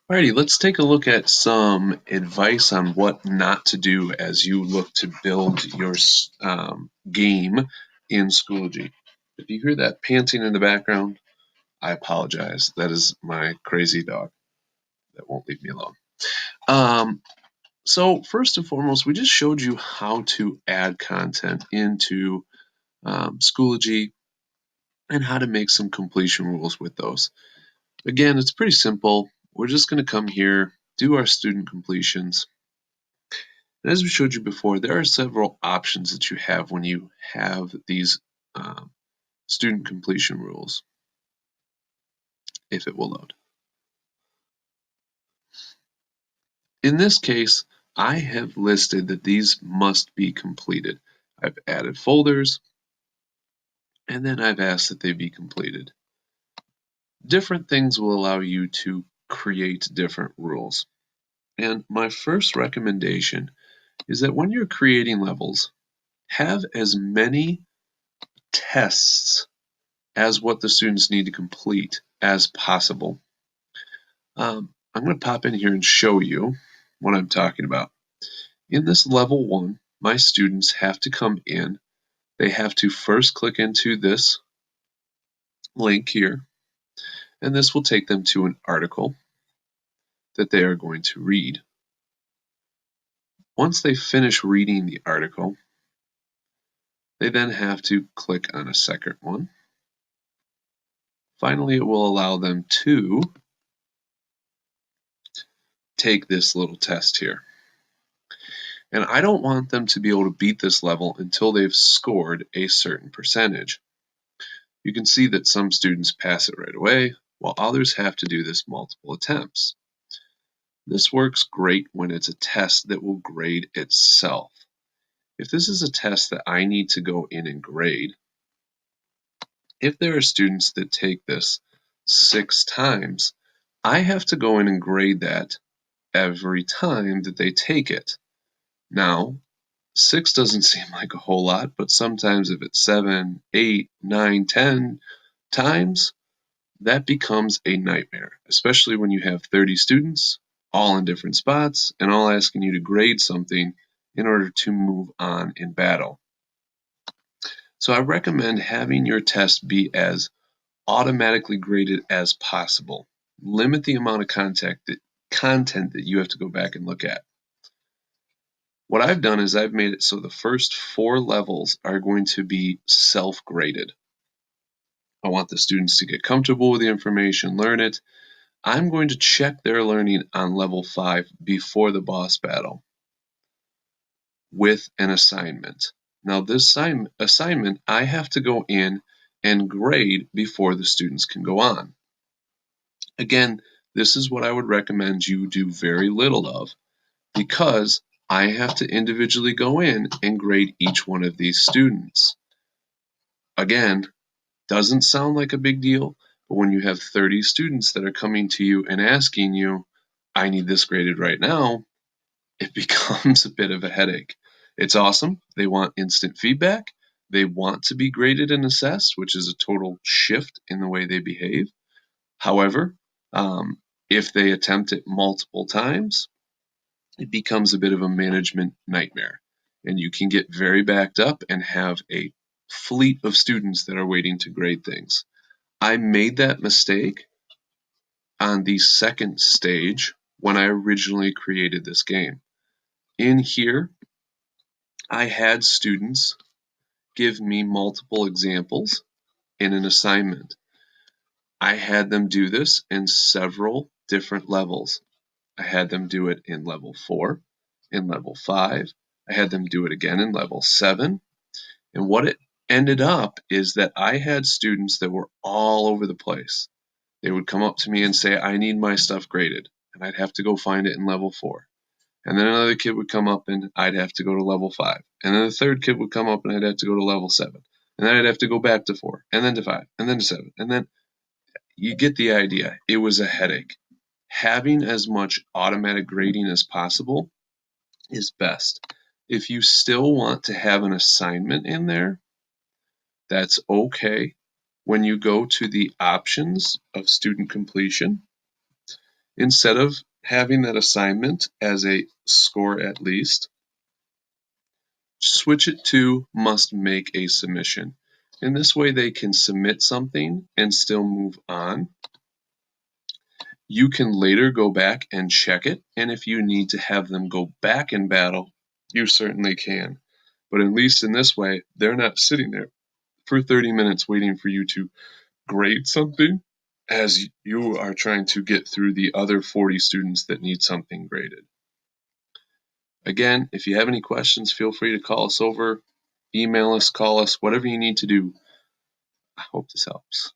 Alrighty, let's take a look at some advice on what not to do as you look to build your game in Schoology. If you hear that panting in the background, I apologize. That is my crazy dog that won't leave me alone. So first and foremost, we just showed you how to add content into Schoology and how to make some completion rules with those. Again, it's pretty simple. We're just going to come here, do our student completions. And as we showed you before, there are several options that you have when you have these student completion rules, if it will load. In this case, I have listed that these must be completed. I've added folders, and then I've asked that they be completed. Different things will allow you to create different rules. And my first recommendation is that when you're creating levels, have as many tests as what the students need to complete as possible. I'm going to pop in here and show you what I'm talking about. In this level 1, my students have to come in. They have to first click into this link here, and this will take them to an article that they are going to read. Once they finish reading the article, they then have to click on a second one. Finally, it will allow them to take this little test here. And I don't want them to be able to beat this level until they've scored a certain percentage. You can see that some students pass it right away, while others have to do this multiple attempts. This works great when it's a test that will grade itself. If this is a test that I need to go in and grade, if there are students that take this 6 times, I have to go in and grade that every time that they take it. Now, 6 doesn't seem like a whole lot, but sometimes if it's 7, 8, 9, 10 times, that becomes a nightmare, especially when you have 30 students all in different spots and all asking you to grade something in order to move on in battle. So I recommend having your test be as automatically graded as possible. Limit the amount of content that you have to go back and look at. What I've done is I've made it so the first 4 levels are going to be self-graded. I want the students to get comfortable with the information, learn it. I'm going to check their learning on level 5 before the boss battle with an assignment. Now this assignment I have to go in and grade before the students can go on. Again, this is what I would recommend you do very little of, because I have to individually go in and grade each one of these students. Again, doesn't sound like a big deal, but when you have 30 students that are coming to you and asking you, I need this graded right now, it becomes a bit of a headache. It's awesome. They want instant feedback. They want to be graded and assessed, which is a total shift in the way they behave. However, if they attempt it multiple times, it becomes a bit of a management nightmare. And you can get very backed up and have a fleet of students that are waiting to grade things. I made that mistake on the second stage when I originally created this game. In here, I had students give me multiple examples in an assignment. I had them do this in several different levels. I had them do it in level 4, in level 5. I had them do it again in level 7. And what it ended up is that I had students that were all over the place. They would come up to me and say, I need my stuff graded. And I'd have to go find it in level 4. And then another kid would come up and I'd have to go to level 5. And then the third kid would come up and I'd have to go to level 7. And then I'd have to go back to 4, and then to 5, and then to 7. And then you get the idea. It was a headache. Having as much automatic grading as possible is best. If you still want to have an assignment in there, that's okay. When you go to the options of student completion, Instead of having that assignment as a score at least, switch it to must make a submission. In this way, they can submit something and still move on. You can later go back and check it, and if you need to have them go back in battle, you certainly can. But at least in this way, they're not sitting there for 30 minutes waiting for you to grade something as you are trying to get through the other 40 students that need something graded. Again, if you have any questions, feel free to call us over, email us, call us, whatever you need to do. I hope this helps.